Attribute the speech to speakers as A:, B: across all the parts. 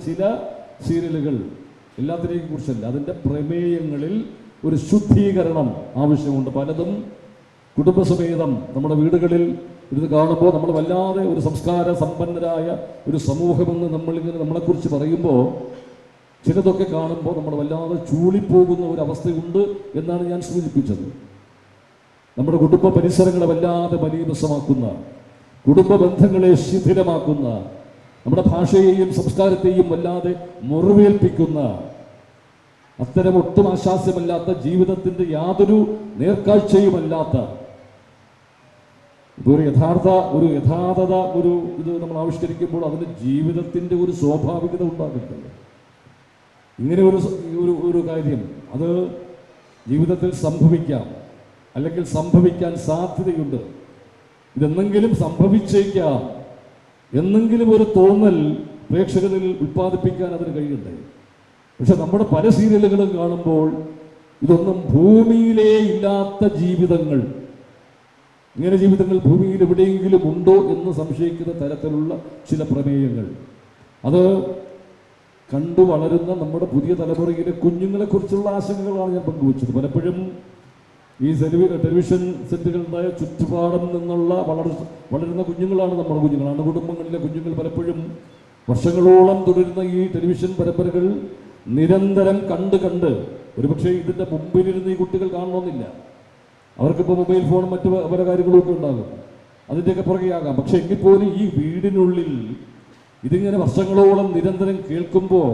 A: ചില സീരിയലുകൾ, എല്ലാത്തിനെയും കുറിച്ചല്ല, അതിൻ്റെ പ്രമേയങ്ങളിൽ ഒരു ശുദ്ധീകരണം ആവശ്യമുണ്ട്. പലതും കുടുംബസമേതം നമ്മുടെ വീടുകളിൽ ഇരുന്ന് കാണുമ്പോൾ നമ്മൾ വല്ലാതെ ഒരു സംസ്കാര സമ്പന്നരായ ഒരു സമൂഹമെന്ന് നമ്മളിങ്ങനെ നമ്മളെക്കുറിച്ച് പറയുമ്പോൾ ചിലതൊക്കെ കാണുമ്പോൾ നമ്മൾ വല്ലാതെ ചൂളിപ്പോകുന്ന ഒരു അവസ്ഥയുണ്ട് എന്നാണ് ഞാൻ സൂചിപ്പിച്ചത്. നമ്മുടെ കുടുംബ പരിസരങ്ങളെ വല്ലാതെ മലീമസമാക്കുന്ന, കുടുംബ ബന്ധങ്ങളെ ശിഥിലമാക്കുന്ന, നമ്മുടെ ഭാഷയെയും സംസ്കാരത്തെയും വല്ലാതെ മുറിവേൽപ്പിക്കുന്ന, അത്തരം ഒട്ടും ആശാസ്യമല്ലാത്ത, ജീവിതത്തിൻ്റെ യാതൊരു നേർക്കാഴ്ചയുമല്ലാത്ത ഇതൊരു യഥാർത്ഥത ഇത് നമ്മൾ ആവിഷ്കരിക്കുമ്പോൾ അതിന് ജീവിതത്തിൻ്റെ ഒരു സ്വാഭാവികത ഉണ്ടാകുന്നുണ്ട്. ഇങ്ങനെ ഒരു കാര്യം അത് ജീവിതത്തിൽ സംഭവിക്കാം, അല്ലെങ്കിൽ സംഭവിക്കാൻ സാധ്യതയുണ്ട്. ഇതെന്തെങ്കിലും സംഭവിച്ചേക്കാം, എന്നെങ്കിലും ഒരു തോന്നൽ പ്രേക്ഷകരിൽ ഉൽപ്പാദിപ്പിക്കാൻ അതിന് കഴിയണ്ടേ. പക്ഷെ നമ്മുടെ പല സീരിയലുകളും കാണുമ്പോൾ ഇതൊന്നും ഭൂമിയിലേ ഇല്ലാത്ത ജീവിതങ്ങൾ, ഇങ്ങനെ ജീവിതങ്ങൾ ഭൂമിയിൽ എവിടെയെങ്കിലും ഉണ്ടോ എന്ന് സംശയിക്കുന്ന തരത്തിലുള്ള ചില പ്രമേയങ്ങൾ, അത് കണ്ടു വളരുന്ന നമ്മുടെ പുതിയ തലമുറയിലെ കുഞ്ഞുങ്ങളെക്കുറിച്ചുള്ള ആശങ്കകളാണ് ഞാൻ പങ്കുവച്ചത്. പലപ്പോഴും ഈ ടെലിവിഷൻ സെറ്റുകളുടെ ചുറ്റുപാടും നിന്നുള്ള വളരുന്ന കുഞ്ഞുങ്ങളാണ് നമ്മുടെ കുഞ്ഞുങ്ങൾ. അണുകുടുംബങ്ങളിലെ കുഞ്ഞുങ്ങൾ പലപ്പോഴും വർഷങ്ങളോളം തുടരുന്ന ഈ ടെലിവിഷൻ പരമ്പരകൾ നിരന്തരം കണ്ട് ഒരുപക്ഷെ ഇതിൻ്റെ മുമ്പിലിരുന്ന് ഈ കുട്ടികൾ കാണണമെന്നില്ല. അവർക്കിപ്പോൾ മൊബൈൽ ഫോണും മറ്റു പല കാര്യങ്ങളൊക്കെ ഉണ്ടാകും, അതിൻ്റെയൊക്കെ പുറകെയാകാം. പക്ഷെ എങ്കിൽ പോലും ഈ വീടിനുള്ളിൽ ഇതിങ്ങനെ വർഷങ്ങളോളം നിരന്തരം കേൾക്കുമ്പോൾ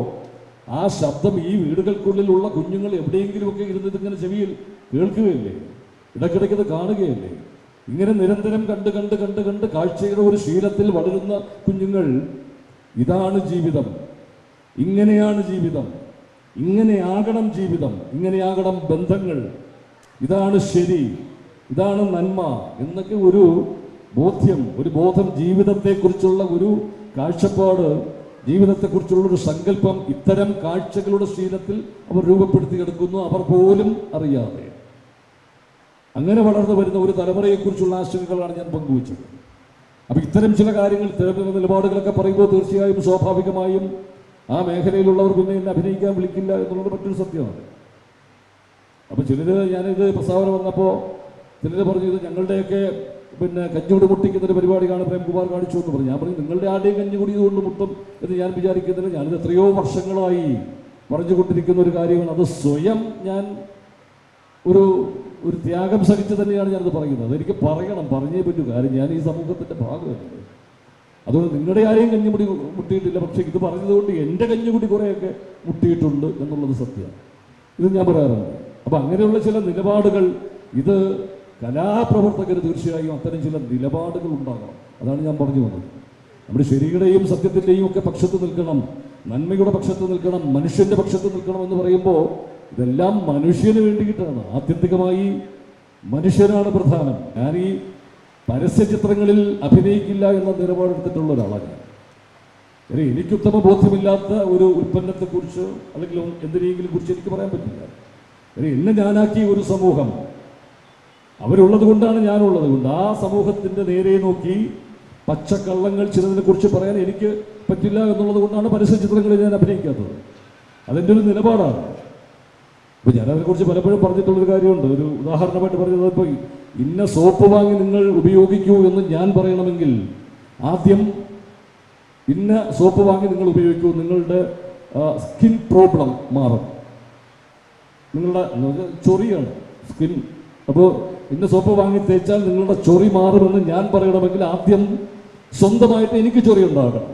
A: ആ ശബ്ദം ഈ വീടുകൾക്കുള്ളിലുള്ള കുഞ്ഞുങ്ങൾ എവിടെയെങ്കിലുമൊക്കെ ഇരുന്ന് ഇതിങ്ങനെ ചെവിയിൽ കേൾക്കുകയല്ലേ, ഇടയ്ക്കിടയ്ക്കത് കാണുകയല്ലേ. ഇങ്ങനെ നിരന്തരം കണ്ട് കാഴ്ചയുടെ ഒരു ശീലത്തിൽ വളരുന്ന കുഞ്ഞുങ്ങൾ, ഇതാണ് ജീവിതം, ഇങ്ങനെയാണ് ജീവിതം, ഇങ്ങനെയാകണം ജീവിതം, ഇങ്ങനെയാകണം ബന്ധങ്ങൾ, ഇതാണ് ശരി, ഇതാണ് നന്മ എന്നൊക്കെ ഒരു ബോധം, ജീവിതത്തെക്കുറിച്ചുള്ള ഒരു കാഴ്ചപ്പാട്, ജീവിതത്തെക്കുറിച്ചുള്ളൊരു സങ്കല്പം ഇത്തരം കാഴ്ചകളുടെ ശീലത്തിൽ അവർ രൂപപ്പെടുത്തിയെടുക്കുന്നു, അവർ പോലും അറിയാതെ. അങ്ങനെ വളർന്നു വരുന്ന ഒരു തലമുറയെക്കുറിച്ചുള്ള ആശങ്കകളാണ് ഞാൻ പങ്കുവച്ചത്. അപ്പം ഇത്തരം ചില കാര്യങ്ങൾ, ഇത്തരം നിലപാടുകളൊക്കെ പറയുമ്പോൾ തീർച്ചയായും സ്വാഭാവികമായും ആ മേഖലയിലുള്ളവർ പിന്നെ എന്നെ അഭിനയിക്കാൻ വിളിക്കില്ല എന്നുള്ളത് മറ്റൊരു സത്യമാണ്. അപ്പം ഞാനിത് പ്രസ്താവന വന്നപ്പോൾ ചിലർ പറഞ്ഞു ഇത് ഞങ്ങളുടെയൊക്കെ കഞ്ഞുകൂടി മുട്ടിക്കുന്നൊരു പരിപാടിയാണ് പ്രേംകുമാർ കാണിച്ചു എന്ന് പറഞ്ഞു. ഞാൻ പറഞ്ഞു നിങ്ങളുടെ ആരുടെയും കഞ്ഞുകൂടി ഇതുകൊണ്ട് മുട്ടും എന്ന് ഞാൻ വിചാരിക്കുന്നില്ല. ഞാനിത് എത്രയോ വർഷങ്ങളായി പറഞ്ഞുകൊണ്ടിരിക്കുന്ന ഒരു കാര്യമാണ്. അത് സ്വയം ഞാൻ ഒരു ത്യാഗം സഹിച്ച് തന്നെയാണ് ഞാനത് പറയുന്നത്. അതെനിക്ക് പറഞ്ഞേ പറ്റൂ. കാര്യം ഞാൻ ഈ സമൂഹത്തിൻ്റെ ഭാഗമല്ലേ. അതുകൊണ്ട് നിങ്ങളുടെ ആരെയും കഞ്ഞുമുടി മുട്ടിയിട്ടില്ല, പക്ഷേ ഇത് പറഞ്ഞതുകൊണ്ട് എൻ്റെ കഞ്ഞുകുടി കുറേയൊക്കെ മുട്ടിയിട്ടുണ്ട് എന്നുള്ളത് സത്യമാണ്. ഇത് ഞാൻ പറയാറുണ്ട്. അപ്പം അങ്ങനെയുള്ള ചില നിലപാടുകൾ, ഇത് കലാപ്രവർത്തകർ തീർച്ചയായും അത്തരം ചില നിലപാടുകൾ ഉണ്ടാകണം. അതാണ് ഞാൻ പറഞ്ഞു വന്നത്. നമ്മുടെ ശരിയുടെയും സത്യത്തിൻ്റെയും ഒക്കെ പക്ഷത്ത് നിൽക്കണം, നന്മയുടെ പക്ഷത്ത് നിൽക്കണം, മനുഷ്യൻ്റെ പക്ഷത്ത് നിൽക്കണം എന്ന് പറയുമ്പോൾ ഇതെല്ലാം മനുഷ്യന് വേണ്ടിയിട്ടാണ്. ആത്യന്തികമായി മനുഷ്യനാണ് പ്രധാനം. ഞാൻ ഈ പരസ്യ ചിത്രങ്ങളിൽ അഭിനയിക്കില്ല എന്ന നിലപാടെടുത്തിട്ടുള്ള ഒരാളാണ് ഞാൻ. എനിക്ക് ഉത്തമ ബോധ്യമില്ലാത്ത ഒരു ഉൽപ്പന്നത്തെക്കുറിച്ച് അല്ലെങ്കിൽ എന്തിനെങ്കിലും കുറിച്ച് എനിക്ക് പറയാൻ പറ്റില്ല. എന്നെ ഞാനാക്കിയ ഒരു സമൂഹം, അവരുള്ളത് കൊണ്ടാണ് ഞാനുള്ളത് കൊണ്ട് ആ സമൂഹത്തിൻ്റെ നേരെ നോക്കി പച്ചക്കള്ളങ്ങൾ ചിലതിനെക്കുറിച്ച് പറയാൻ എനിക്ക് പറ്റില്ല എന്നുള്ളത് കൊണ്ടാണ് പരസ്യ ചിത്രങ്ങളിൽ ഞാൻ അഭിനയിക്കാത്തത്. അതെൻ്റെ ഒരു നിലപാടാണ്. അപ്പോൾ ഞാനതിനെക്കുറിച്ച് പലപ്പോഴും പറഞ്ഞിട്ടുള്ളൊരു കാര്യമുണ്ട്. ഒരു ഉദാഹരണമായിട്ട് പറഞ്ഞത്, ഇപ്പോൾ ഇന്ന സോപ്പ് വാങ്ങി നിങ്ങൾ ഉപയോഗിക്കൂ എന്ന് ഞാൻ പറയണമെങ്കിൽ ആദ്യം ഇന്ന സോപ്പ് വാങ്ങി നിങ്ങൾ ഉപയോഗിക്കൂ, നിങ്ങളുടെ സ്കിൻ പ്രോബ്ലം മാറും, നിങ്ങളുടെ ചൊറിയാണ് സ്കിൻ. അപ്പോൾ ഇന്ന സോപ്പ് വാങ്ങി തേച്ചാൽ നിങ്ങളുടെ ചൊറി മാറുമെന്ന് ഞാൻ പറയണമെങ്കിൽ ആദ്യം സ്വന്തമായിട്ട് എനിക്ക് ചൊറി ഉണ്ടാകണം.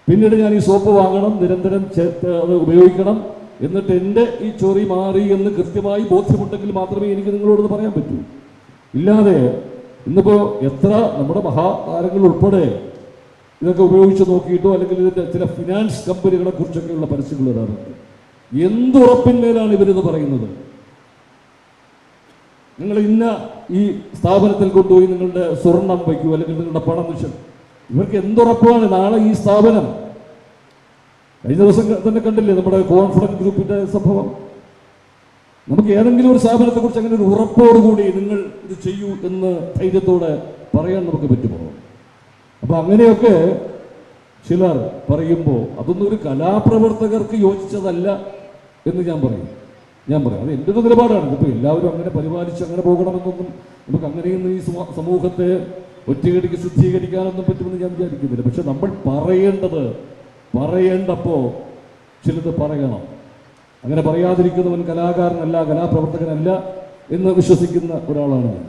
A: പിന്നീട് ഞാൻ ഈ സോപ്പ് വാങ്ങണം, നിരന്തരം അത് ഉപയോഗിക്കണം, എന്നിട്ട് എൻ്റെ ഈ ചൊറി മാറി എന്ന് കൃത്യമായി ബോധ്യമുണ്ടെങ്കിൽ മാത്രമേ എനിക്ക് നിങ്ങളോട് പറയാൻ പറ്റൂ. ഇല്ലാതെ ഇന്നിപ്പോൾ എത്ര നമ്മുടെ മഹാതാരങ്ങൾ ഉൾപ്പെടെ ഇതൊക്കെ ഉപയോഗിച്ച് നോക്കിയിട്ടോ അല്ലെങ്കിൽ ഇതിൻ്റെ ചില ഫിനാൻസ് കമ്പനികളെ കുറിച്ചൊക്കെയുള്ള പരസ്യങ്ങൾ വരാറുണ്ട്. എന്തുറപ്പിന്മേലാണ് ഇവരിത് പറയുന്നത്? നിങ്ങൾ ഇന്ന ഈ സ്ഥാപനത്തിൽ കൊണ്ടുപോയി നിങ്ങളുടെ സ്വർണം വയ്ക്കൂ, അല്ലെങ്കിൽ നിങ്ങളുടെ പണം നിശ്ചയം. ഇവർക്ക് എന്തുറപ്പാണ് നാളെ ഈ സ്ഥാപനം? കഴിഞ്ഞ ദിവസം തന്നെ കണ്ടില്ലേ നമ്മുടെ കോൺഫിഡൻസ് ഗ്രൂപ്പിൻ്റെ സംഭവം. നമുക്ക് ഏതെങ്കിലും ഒരു സ്ഥാപനത്തെക്കുറിച്ച് അങ്ങനെ ഒരു ഉറപ്പോടുകൂടി നിങ്ങൾ ഇത് ചെയ്യൂ എന്ന് ധൈര്യത്തോടെ പറയാൻ നമുക്ക് പറ്റുമോ? അപ്പോൾ അങ്ങനെയൊക്കെ ചിലർ പറയുമ്പോൾ അതൊന്നും ഒരു കലാപ്രവർത്തകർക്ക് യോജിച്ചതല്ല എന്ന് ഞാൻ പറയും. അത് എൻ്റെ ഒരു നിലപാടാണ്. ഇപ്പോൾ എല്ലാവരും അങ്ങനെ പരിപാലിച്ച് അങ്ങനെ പോകണമെന്നൊന്നും നമുക്ക് അങ്ങനെയൊന്നും ഈ സമൂഹത്തെ ഒറ്റയടിക്ക് ശുദ്ധീകരിക്കാനൊന്നും പറ്റുമെന്ന് ഞാൻ വിചാരിക്കുന്നില്ല. പക്ഷെ നമ്മൾ പറയേണ്ടപ്പോൾ ചിലത് പറയണം. അങ്ങനെ പറയാതിരിക്കുന്നവൻ കലാകാരനല്ല, കലാപ്രവർത്തകനല്ല എന്ന് വിശ്വസിക്കുന്ന ഒരാളാണ് ഞാൻ.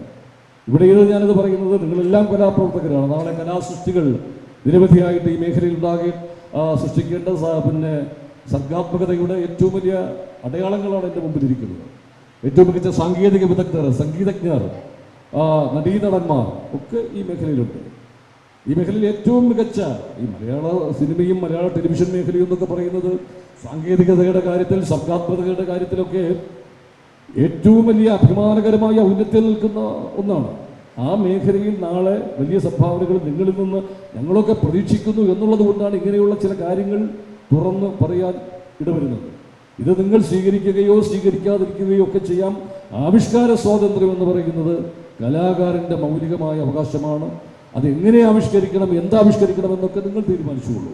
A: ഇവിടെ ഞാനിത് പറയുന്നത്, നിങ്ങളെല്ലാം കലാപ്രവർത്തകരാണ്. നാളെ കലാസൃഷ്ടികൾ നിരവധിയായിട്ട് ഈ മേഖലയിൽ സൃഷ്ടിക്കേണ്ട സർഗാത്മകതയുടെ ഏറ്റവും വലിയ അടയാളങ്ങളാണ് എൻ്റെ മുമ്പിലിരിക്കുന്നത്. ഏറ്റവും മികച്ച സാങ്കേതിക വിദഗ്ധർ, സംഗീതജ്ഞർ, നടീനടന്മാർ ഒക്കെ ഈ മേഖലയിലുണ്ട്. ഈ മേഖലയിൽ ഏറ്റവും മികച്ച ഈ മലയാള സിനിമയും മലയാള ടെലിവിഷൻ മേഖലയും എന്നൊക്കെ പറയുന്നത് സാങ്കേതികതയുടെ കാര്യത്തിൽ, സർഗാത്മകതയുടെ കാര്യത്തിലൊക്കെ ഏറ്റവും വലിയ അഭിമാനകരമായ ഔന്നത്യത്തിൽ നിൽക്കുന്ന ഒന്നാണ്. ആ മേഖലയിൽ നാളെ വലിയ സംഭാവനകൾ നിങ്ങളിൽ നിന്ന് ഞങ്ങളൊക്കെ പ്രതീക്ഷിക്കുന്നു എന്നുള്ളത് കൊണ്ടാണ് ഇങ്ങനെയുള്ള ചില കാര്യങ്ങൾ തുറന്ന് പറയാൻ ഇടവരുന്നത്. ഇത് നിങ്ങൾ സ്വീകരിക്കുകയോ സ്വീകരിക്കാതിരിക്കുകയോ ഒക്കെ ചെയ്യാം. ആവിഷ്കാര സ്വാതന്ത്ര്യം എന്ന് പറയുന്നത് കലാകാരൻ്റെ മൗലികമായ അവകാശമാണ്. അതെങ്ങനെ ആവിഷ്കരിക്കണം, എന്താവിഷ്കരിക്കണം എന്നൊക്കെ നിങ്ങൾ തീരുമാനിച്ചുകൊള്ളൂ.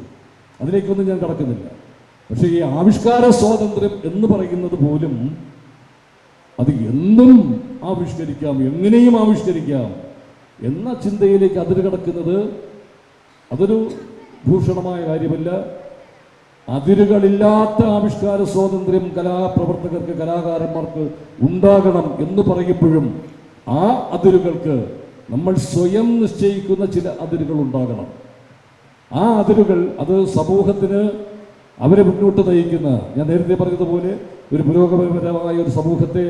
A: അതിലേക്കൊന്നും ഞാൻ കടക്കുന്നില്ല. പക്ഷേ ഈ ആവിഷ്കാര സ്വാതന്ത്ര്യം എന്ന് പറയുന്നത് പോലും അത് എന്നും ആവിഷ്കരിക്കാം, എങ്ങനെയും ആവിഷ്കരിക്കാം എന്ന ചിന്തയിലേക്ക് അതിര് കടക്കുന്നത് അതൊരു ഭൂഷണമായ കാര്യമല്ല. അതിരുകളില്ലാത്ത ആവിഷ്കാര സ്വാതന്ത്ര്യം കലാപ്രവർത്തകർക്ക്, കലാകാരന്മാർക്ക് ഉണ്ടാകണം എന്ന് പറയുമ്പോഴും ആ അതിരുകൾക്ക് നമ്മൾ സ്വയം നിശ്ചയിക്കുന്ന ചില അതിരുകൾ ഉണ്ടാകണം. ആ അതിരുകൾ അത് സമൂഹത്തിന് അവരെ മുന്നോട്ട് നയിക്കുന്ന, ഞാൻ നേരത്തെ പറഞ്ഞതുപോലെ ഒരു പുരോഗമനപരമായ ഒരു സമൂഹത്തെ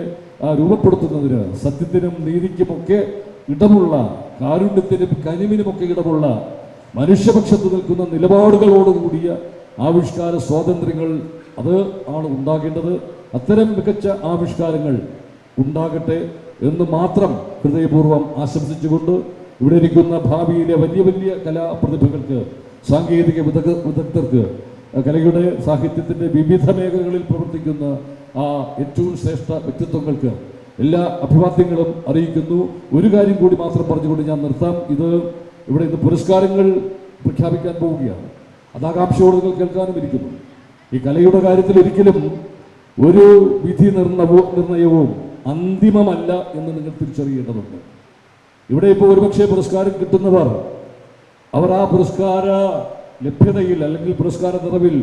A: രൂപപ്പെടുത്തുന്നതിന് സത്യത്തിനും നീതിക്കുമൊക്കെ ഇടമുള്ള, കാരുണ്യത്തിനും കനിവിനുമൊക്കെ ഇടമുള്ള, മനുഷ്യപക്ഷത്ത് നിൽക്കുന്ന നിലപാടുകളോടുകൂടിയ ആവിഷ്കാര സ്വാതന്ത്ര്യങ്ങൾ അത് ആണ് ഉണ്ടാകേണ്ടത്. അത്തരം മികച്ച ആവിഷ്കാരങ്ങൾ ഉണ്ടാകട്ടെ എന്ന് മാത്രം ഹൃദയപൂർവ്വം ആശംസിച്ചുകൊണ്ട് ഇവിടെ ഇരിക്കുന്ന ഭാവിയിലെ വലിയ വലിയ കലാപ്രതിഭകൾക്ക്, സാങ്കേതിക വിദഗ്ധർക്ക്, കലയുടെ സാഹിത്യത്തിൻ്റെ വിവിധ മേഖലകളിൽ പ്രവർത്തിക്കുന്ന ഏറ്റവും ശ്രേഷ്ഠ വ്യക്തിത്വങ്ങൾക്ക് എല്ലാ അഭിവാദ്യങ്ങളും അറിയിക്കുന്നു. ഒരു കാര്യം കൂടി മാത്രം പറഞ്ഞുകൊണ്ട് ഞാൻ നിർത്താം. ഇവിടെ ഇന്ന് പുരസ്കാരങ്ങൾ പ്രഖ്യാപിക്കാൻ പോവുകയാണ്. അത് ആകാംക്ഷയോട് നിങ്ങൾ കേൾക്കാനും ഇരിക്കുന്നു. ഈ കലയുടെ കാര്യത്തിൽ ഒരിക്കലും ഒരു വിധി നിർണയവും അന്തിമമല്ല എന്ന് നിങ്ങൾ തിരിച്ചറിയേണ്ടതുണ്ട്. ഇവിടെ ഇപ്പോൾ ഒരുപക്ഷെ പുരസ്കാരം കിട്ടുന്നവർ അവർ ആ പുരസ്കാര ലഭ്യതയിൽ അല്ലെങ്കിൽ പുരസ്കാര നിറവിൽ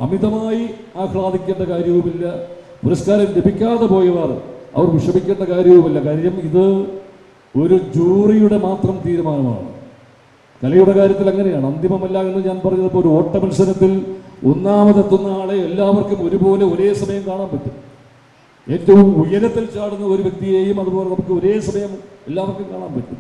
A: അമിതമായി ആഹ്ലാദിക്കേണ്ട കാര്യവുമില്ല. പുരസ്കാരം ലഭിക്കാതെ പോയവർ അവർ വിഷമിക്കേണ്ട കാര്യവുമില്ല. കാര്യം ഇത് ഒരു ജൂറിയുടെ മാത്രം തീരുമാനമാണ്. കലയുടെ കാര്യത്തിൽ അങ്ങനെയാണ്, അന്തിമമല്ല എന്ന് ഞാൻ പറഞ്ഞപ്പോൾ ഒരു ഓട്ട മത്സരത്തിൽ ഒന്നാമതെത്തുന്ന ആളെ എല്ലാവർക്കും ഒരുപോലെ ഒരേ സമയം കാണാൻ പറ്റും. ഏറ്റവും ഉയരത്തിൽ ചാടുന്ന ഒരു വ്യക്തിയെയും അതുപോലെ നമുക്ക് ഒരേ സമയം എല്ലാവർക്കും കാണാൻ പറ്റും.